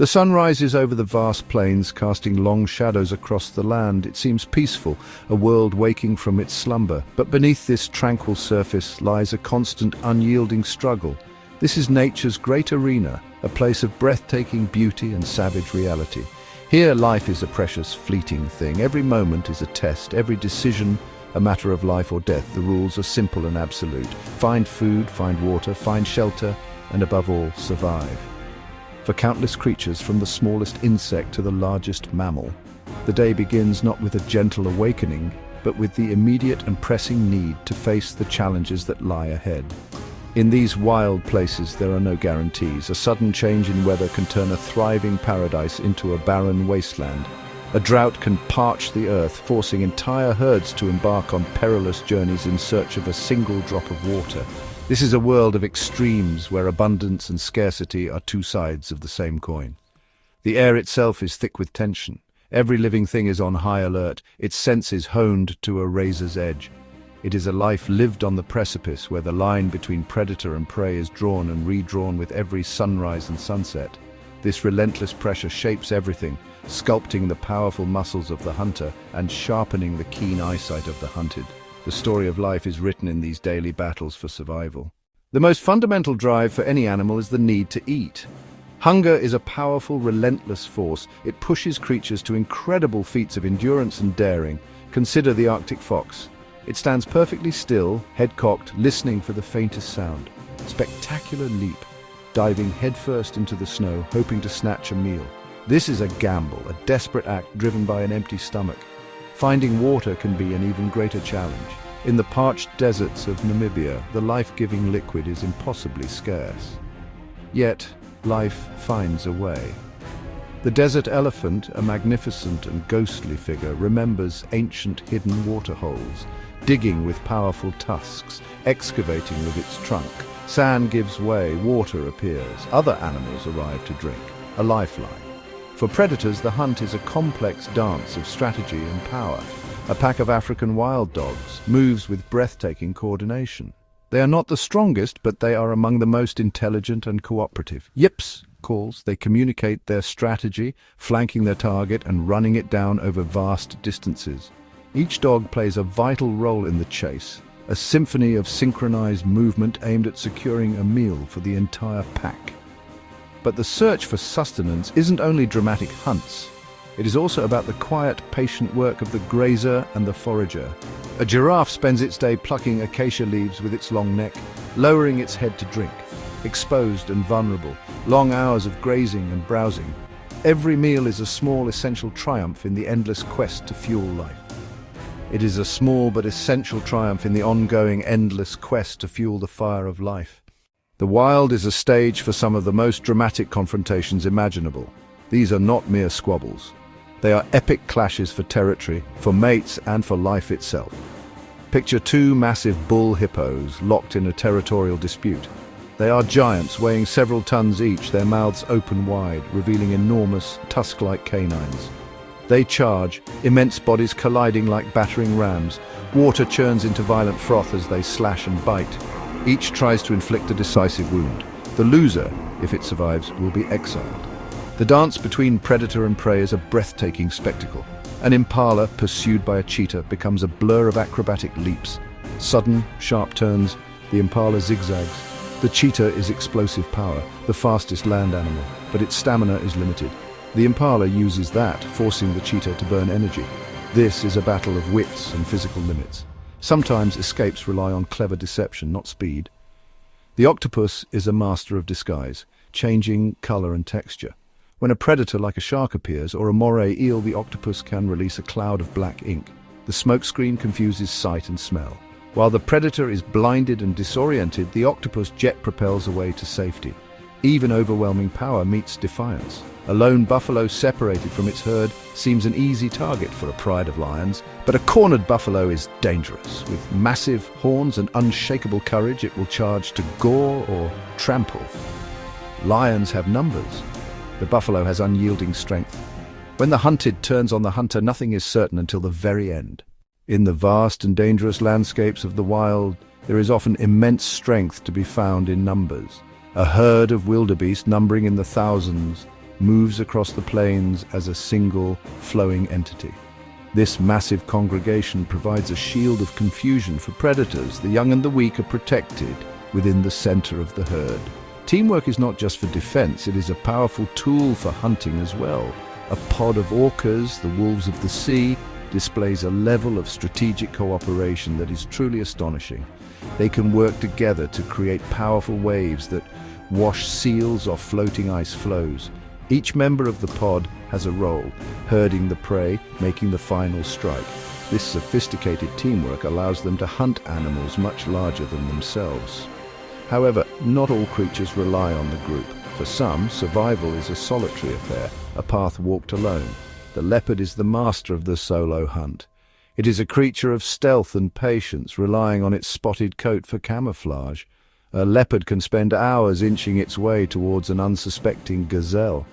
The sun rises over the vast plains, casting long shadows across the land. It seems peaceful, a world waking from its slumber. But beneath this tranquil surface lies a constant, unyielding struggle. This is nature's great arena, a place of breathtaking beauty and savage reality. Here, life is a precious, fleeting thing. Every moment is a test, every decision a matter of life or death. The rules are simple and absolute. Find food, find water, find shelter, and above all, survive. For countless creatures, from the smallest insect to the largest mammal, the day begins not with a gentle awakening, but with the immediate and pressing need to face the challenges that lie ahead. In these wild places, there are no guarantees. A sudden change in weather can turn a thriving paradise into a barren wasteland. A drought can parch the earth, forcing entire herds to embark on perilous journeys in search of a single drop of water. This is a world of extremes where abundance and scarcity are two sides of the same coin. The air itself is thick with tension. Every living thing is on high alert, its senses honed to a razor's edge. It is a life lived on the precipice, where the line between predator and prey is drawn and redrawn with every sunrise and sunset. This relentless pressure shapes everything, sculpting the powerful muscles of the hunter and sharpening the keen eyesight of the hunted. The story of life is written in these daily battles for survival. The most fundamental drive for any animal is the need to eat. Hunger is a powerful, relentless force. It pushes creatures to incredible feats of endurance and daring. Consider the Arctic fox. It stands perfectly still, head cocked, listening for the faintest sound. Spectacular leap, diving headfirst into the snow, hoping to snatch a meal. This is a gamble, a desperate act driven by an empty stomach. Finding water can be an even greater challenge. In the parched deserts of Namibia, the life-giving liquid is impossibly scarce. Yet, life finds a way. The desert elephant, a magnificent and ghostly figure, remembers ancient hidden waterholes, digging with powerful tusks, excavating with its trunk. Sand gives way, water appears. Other animals arrive to drink, a lifeline. For predators, the hunt is a complex dance of strategy and power. A pack of African wild dogs moves with breathtaking coordination. They are not the strongest, but they are among the most intelligent and cooperative. Yips calls, they communicate their strategy, flanking their target and running it down over vast distances. Each dog plays a vital role in the chase, a symphony of synchronized movement aimed at securing a meal for the entire pack. But the search for sustenance isn't only dramatic hunts. It is also about the quiet, patient work of the grazer and the forager. A giraffe spends its day plucking acacia leaves with its long neck, lowering its head to drink. Exposed and vulnerable, long hours of grazing and browsing. Every meal is a small, essential triumph in the endless quest to fuel life. It is a small but essential triumph in the ongoing, endless quest to fuel the fire of life. The wild is a stage for some of the most dramatic confrontations imaginable. These are not mere squabbles. They are epic clashes for territory, for mates, and for life itself. Picture two massive bull hippos locked in a territorial dispute. They are giants weighing several tons each, their mouths open wide, revealing enormous, tusk-like canines. They charge, immense bodies colliding like battering rams. Water churns into violent froth as they slash and bite. Each tries to inflict a decisive wound. The loser, if it survives, will be exiled. The dance between predator and prey is a breathtaking spectacle. An impala, pursued by a cheetah, becomes a blur of acrobatic leaps. Sudden, sharp turns, the impala zigzags. The cheetah is explosive power, the fastest land animal, but its stamina is limited. The impala uses that, forcing the cheetah to burn energy. This is a battle of wits and physical limits. Sometimes escapes rely on clever deception, not speed. The octopus is a master of disguise, changing color and texture. When a predator like a shark appears, or a moray eel, the octopus can release a cloud of black ink. The smokescreen confuses sight and smell. While the predator is blinded and disoriented, the octopus jet propels away to safety. Even overwhelming power meets defiance. A lone buffalo separated from its herd seems an easy target for a pride of lions, but a cornered buffalo is dangerous. With massive horns and unshakable courage, it will charge to gore or trample. Lions have numbers. The buffalo has unyielding strength. When the hunted turns on the hunter, nothing is certain until the very end. In the vast and dangerous landscapes of the wild, there is often immense strength to be found in numbers. A herd of wildebeest numbering in the thousands moves across the plains as a single, flowing entity. This massive congregation provides a shield of confusion for predators. The young and the weak are protected within the center of the herd. Teamwork is not just for defense, it is a powerful tool for hunting as well. A pod of orcas, the wolves of the sea, displays a level of strategic cooperation that is truly astonishing. They can work together to create powerful waves that wash seals off floating ice floes. Each member of the pod has a role, herding the prey, making the final strike. This sophisticated teamwork allows them to hunt animals much larger than themselves. However, not all creatures rely on the group. For some, survival is a solitary affair, a path walked alone. The leopard is the master of the solo hunt. It is a creature of stealth and patience, relying on its spotted coat for camouflage. A leopard can spend hours inching its way towards an unsuspecting gazelle,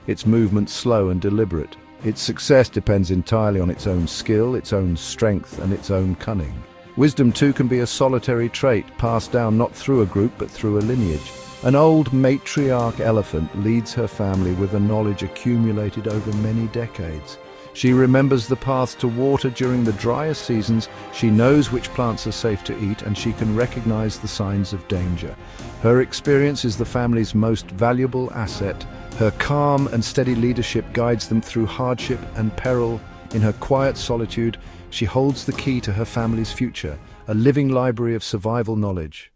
its movements slow and deliberate. Its success depends entirely on its own skill, its own strength, and its own cunning. Wisdom too can be a solitary trait, passed down not through a group but through a lineage. An old matriarch elephant leads her family with a knowledge accumulated over many decades. She remembers the paths to water during the driest seasons, she knows which plants are safe to eat, and she can recognize the signs of danger. Her experience is the family's most valuable asset. Her calm and steady leadership guides them through hardship and peril. In her quiet solitude, she holds the key to her family's future, a living library of survival knowledge.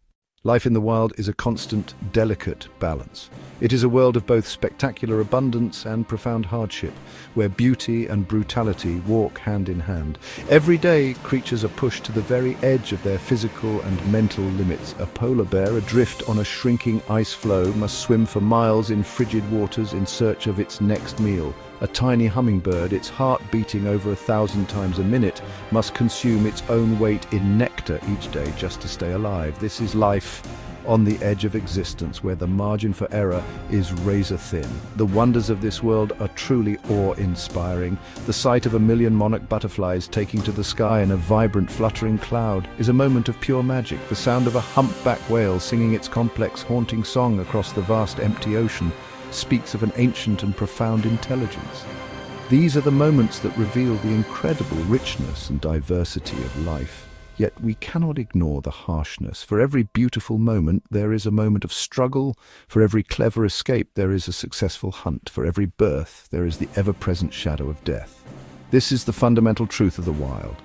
Life in the wild is a constant, delicate balance. It is a world of both spectacular abundance and profound hardship, where beauty and brutality walk hand in hand. Every day, creatures are pushed to the very edge of their physical and mental limits. A polar bear, adrift on a shrinking ice floe, must swim for miles in frigid waters in search of its next meal. A tiny hummingbird, its heart beating over 1,000 times a minute, must consume its own weight in nectar each day just to stay alive. This is life on the edge of existence, where the margin for error is razor thin. The wonders of this world are truly awe-inspiring. The sight of 1,000,000 monarch butterflies taking to the sky in a vibrant, fluttering cloud is a moment of pure magic. The sound of a humpback whale singing its complex, haunting song across the vast, empty ocean speaks of an ancient and profound intelligence. These are the moments that reveal the incredible richness and diversity of life. Yet we cannot ignore the harshness. For every beautiful moment, there is a moment of struggle. For every clever escape, there is a successful hunt. For every birth, there is the ever-present shadow of death. This is the fundamental truth of the wild.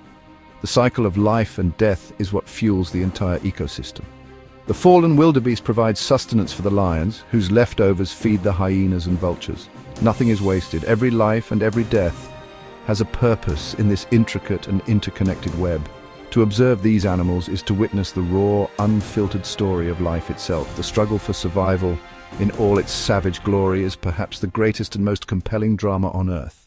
The cycle of life and death is what fuels the entire ecosystem. The fallen wildebeest provides sustenance for the lions, whose leftovers feed the hyenas and vultures. Nothing is wasted. Every life and every death has a purpose in this intricate and interconnected web. To observe these animals is to witness the raw, unfiltered story of life itself. The struggle for survival, in all its savage glory, is perhaps the greatest and most compelling drama on Earth.